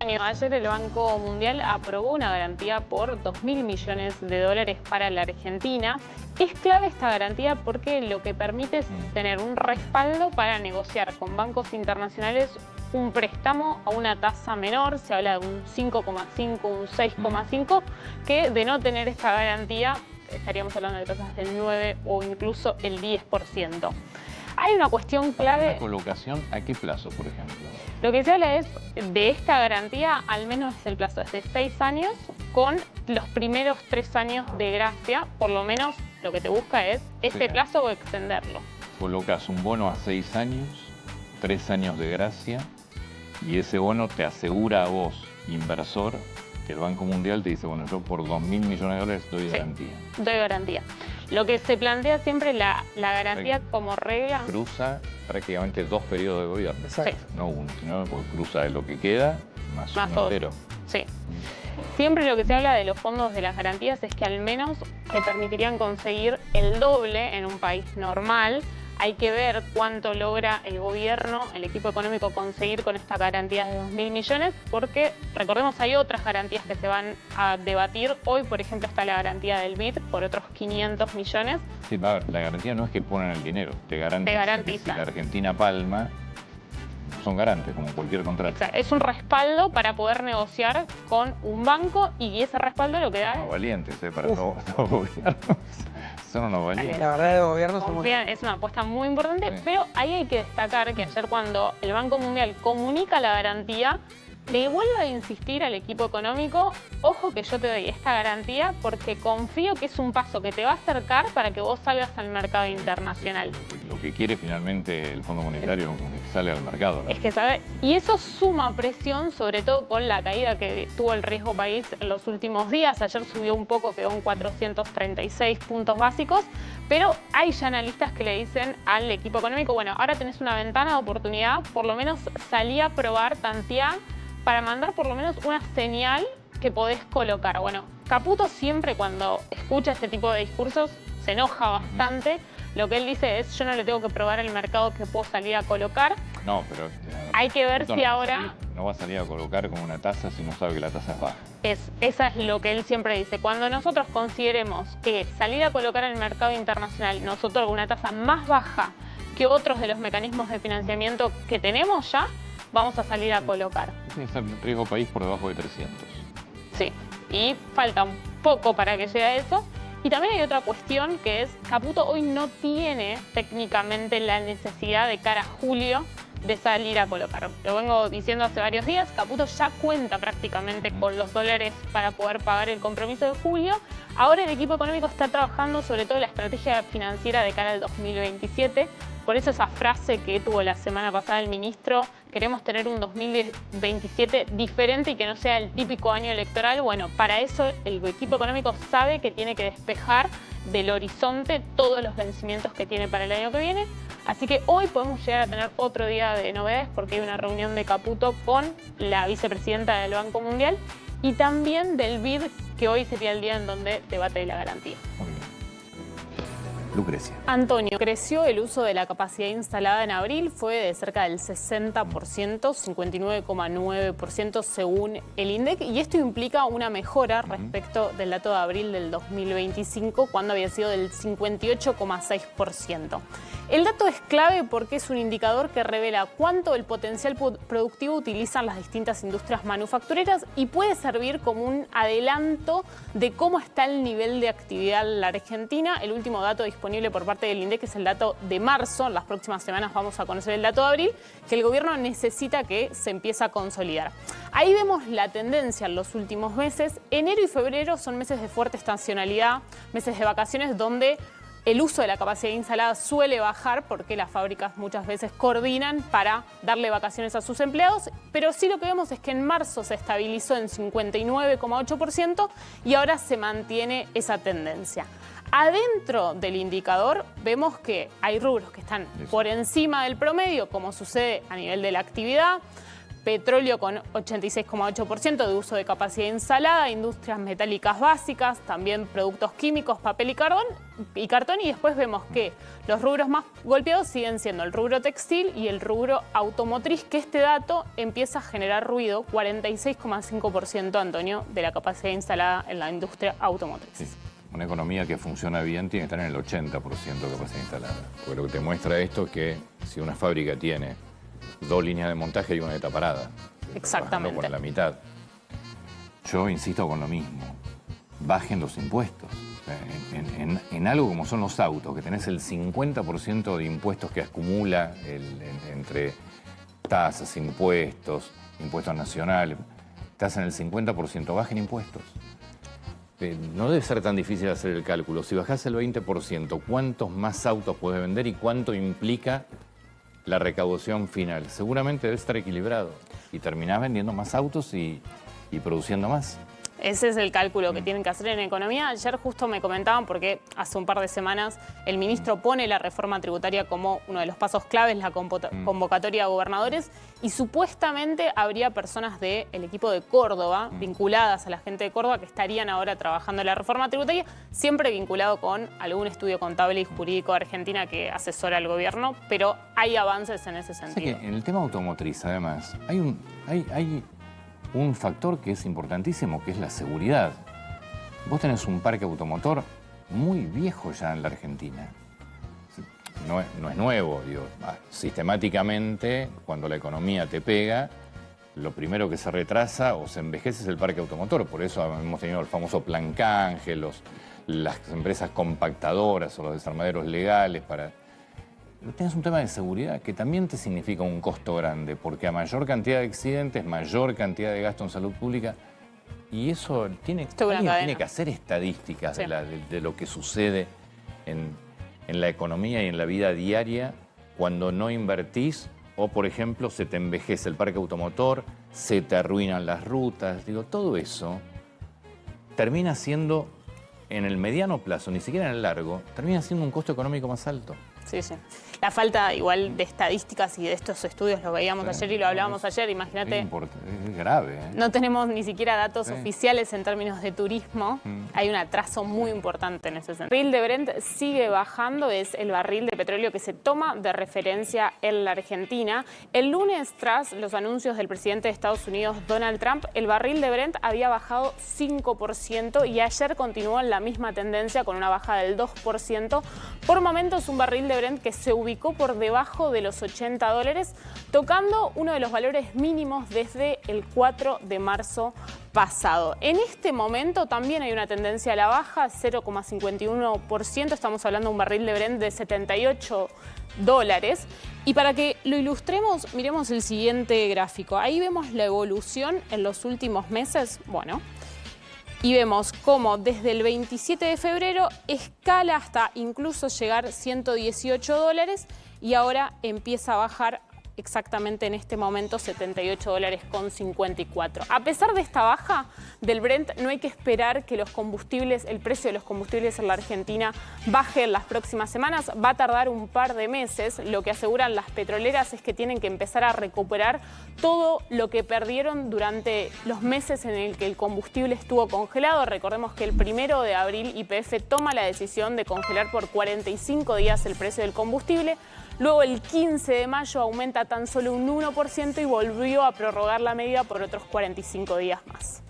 Ayer el Banco Mundial aprobó una garantía por 2.000 millones de dólares para la Argentina. Es clave esta garantía porque lo que permite es tener un respaldo para negociar con bancos internacionales un préstamo a una tasa menor, se habla de un 5,5, un 6,5, que de no tener esta garantía estaríamos hablando de tasas del 9 o incluso el 10%. Hay una cuestión clave. ¿La colocación a qué plazo, por ejemplo? Lo que se habla es de esta garantía, al menos es el plazo, es de 6 años, con los primeros 3 años de gracia. Por lo menos lo que te busca es este plazo o extenderlo. Colocas un bono a 6 años, 3 años de gracia, y ese bono te asegura a vos, inversor, que el Banco Mundial te dice, bueno, yo por 2.000 millones de dólares doy garantía. Doy garantía. Lo que se plantea siempre, la garantía como regla... Cruza prácticamente 2 periodos de gobierno. Exacto. No uno, sino porque cruza de lo que queda más uno entero. Sí. Siempre lo que se habla de los fondos de las garantías es que al menos te permitirían conseguir el doble en un país normal. Hay que ver cuánto logra el gobierno, el equipo económico, conseguir con esta garantía de 2.000 millones, porque, recordemos, hay otras garantías que se van a debatir. Hoy, por ejemplo, está la garantía del BID por otros 500 millones. Sí, la garantía no es que ponen el dinero, te garantiza. Que si la Argentina palma, son garantes, como cualquier contrato. Exacto. Es un respaldo para poder negociar con un banco y ese respaldo lo que da es... valientes, para los gobiernos. Son unos valientes. La verdad, los gobiernos son muy... Es una apuesta muy importante, pero ahí hay que destacar que ayer cuando el Banco Mundial comunica la garantía, le vuelve a insistir al equipo económico, ojo que yo te doy esta garantía porque confío que es un paso que te va a acercar para que vos salgas al mercado internacional. Lo que quiere finalmente el Fondo Monetario es que sale al mercado, ¿no? Es que sabe, y eso suma presión, sobre todo con la caída que tuvo el riesgo país en los últimos días. Ayer subió un poco, quedó en 436 puntos básicos, pero hay ya analistas que le dicen al equipo económico, bueno, ahora tenés una ventana de oportunidad, por lo menos salí a probar, tantear, para mandar por lo menos una señal que podés colocar. Bueno, Caputo siempre cuando escucha este tipo de discursos se enoja bastante. Lo que él dice es, yo no le tengo que probar al mercado que puedo salir a colocar. No, pero... hay que ver si ahora... no va a salir a colocar con una tasa si no sabe que la tasa es baja. Esa es lo que él siempre dice. Cuando nosotros consideremos que salir a colocar en el mercado internacional nos otorga una tasa más baja que otros de los mecanismos de financiamiento que tenemos ya, vamos a salir a colocar. Es el riesgo país por debajo de 300. Sí, y falta un poco para que llegue a eso. Y también hay otra cuestión que es, Caputo hoy no tiene técnicamente la necesidad de cara a julio de salir a colocar. Lo vengo diciendo hace varios días, Caputo ya cuenta prácticamente con los dólares para poder pagar el compromiso de julio. Ahora el equipo económico está trabajando sobre todo en la estrategia financiera de cara al 2027. Por eso esa frase que tuvo la semana pasada el ministro, queremos tener un 2027 diferente y que no sea el típico año electoral. Bueno, para eso el equipo económico sabe que tiene que despejar del horizonte todos los vencimientos que tiene para el año que viene. Así que hoy podemos llegar a tener otro día de novedades porque hay una reunión de Caputo con la vicepresidenta del Banco Mundial y también del BID, que hoy sería el día en donde debate la garantía. Muy bien. Lucrecia. Antonio, creció el uso de la capacidad instalada en abril, fue de cerca del 60%, 59,9% según el INDEC, y esto implica una mejora respecto del dato de abril del 2025, cuando había sido del 58,6%. El dato es clave porque es un indicador que revela cuánto el potencial productivo utilizan las distintas industrias manufactureras y puede servir como un adelanto de cómo está el nivel de actividad en la Argentina. El último dato disponible por parte del INDEC es el dato de marzo. En las próximas semanas vamos a conocer el dato de abril, que el gobierno necesita que se empiece a consolidar. Ahí vemos la tendencia en los últimos meses. Enero y febrero son meses de fuerte estacionalidad, meses de vacaciones donde el uso de la capacidad instalada suele bajar porque las fábricas muchas veces coordinan para darle vacaciones a sus empleados, pero sí lo que vemos es que en marzo se estabilizó en 59,8% y ahora se mantiene esa tendencia. Adentro del indicador vemos que hay rubros que están por encima del promedio, como sucede a nivel de la actividad, petróleo con 86,8% de uso de capacidad instalada, industrias metálicas básicas, también productos químicos, papel y cartón, y después vemos que los rubros más golpeados siguen siendo el rubro textil y el rubro automotriz, que este dato empieza a generar ruido, 46,5%, Antonio, de la capacidad instalada en la industria automotriz. Sí. Una economía que funciona bien tiene que estar en el 80% de capacidad instalada. Porque lo que te muestra esto es que si una fábrica tiene 2 líneas de montaje y una de taparada, exactamente, con la mitad. Yo insisto con lo mismo, bajen los impuestos. En algo como son los autos, que tenés el 50% de impuestos que acumula entre tasas, impuestos nacionales, estás en el 50%, bajen impuestos. No debe ser tan difícil hacer el cálculo. Si bajás el 20%, ¿cuántos más autos puedes vender y cuánto implica la recaudación final? Seguramente debe estar equilibrado y terminás vendiendo más autos y produciendo más. Ese es el cálculo que tienen que hacer en economía. Ayer justo me comentaban, porque hace un par de semanas el ministro pone la reforma tributaria como uno de los pasos claves, la convocatoria a gobernadores, y supuestamente habría personas del equipo de Córdoba, vinculadas a la gente de Córdoba, que estarían ahora trabajando en la reforma tributaria, siempre vinculado con algún estudio contable y jurídico de Argentina que asesora al gobierno, pero hay avances en ese sentido. O sea que en el tema automotriz, además, hay un factor que es importantísimo, que es la seguridad. Vos tenés un parque automotor muy viejo ya en la Argentina. No es nuevo, digo. Sistemáticamente, cuando la economía te pega, lo primero que se retrasa o se envejece es el parque automotor. Por eso hemos tenido el famoso plan canje, las empresas compactadoras o los desarmaderos legales para... Tienes un tema de seguridad que también te significa un costo grande, porque a mayor cantidad de accidentes, mayor cantidad de gasto en salud pública, y eso alguien tiene que hacer estadísticas de lo que sucede en la economía y en la vida diaria cuando no invertís o, por ejemplo, se te envejece el parque automotor, se te arruinan las rutas. Digo, todo eso termina siendo, en el mediano plazo, ni siquiera en el largo, termina siendo un costo económico más alto. Sí, sí. La falta igual de estadísticas y de estos estudios lo veíamos ayer y lo hablábamos ayer, imagínate. Es grave. No tenemos ni siquiera datos oficiales en términos de turismo. Hay un atraso muy importante en ese sentido. El barril de Brent sigue bajando, es el barril de petróleo que se toma de referencia en la Argentina. El lunes, tras los anuncios del presidente de Estados Unidos, Donald Trump, el barril de Brent había bajado 5% y ayer continuó en la misma tendencia con una baja del 2%. Por momentos, un barril de Brent que se ubicó por debajo de los $80, tocando uno de los valores mínimos desde el 4 de marzo pasado. En este momento también hay una tendencia a la baja, 0,51%. Estamos hablando de un barril de Brent de $78. Y para que lo ilustremos, miremos el siguiente gráfico. Ahí vemos la evolución en los últimos meses. Bueno, y vemos cómo desde el 27 de febrero escala hasta incluso llegar a $118 y ahora empieza a bajar exactamente en este momento $78,54. A pesar de esta baja del Brent, no hay que esperar que los combustibles, el precio de los combustibles en la Argentina baje en las próximas semanas. Va a tardar un par de meses. Lo que aseguran las petroleras es que tienen que empezar a recuperar todo lo que perdieron durante los meses en el que el combustible estuvo congelado. Recordemos que el 1 de abril YPF toma la decisión de congelar por 45 días el precio del combustible. Luego el 15 de mayo aumenta tan solo un 1% y volvió a prorrogar la medida por otros 45 días más.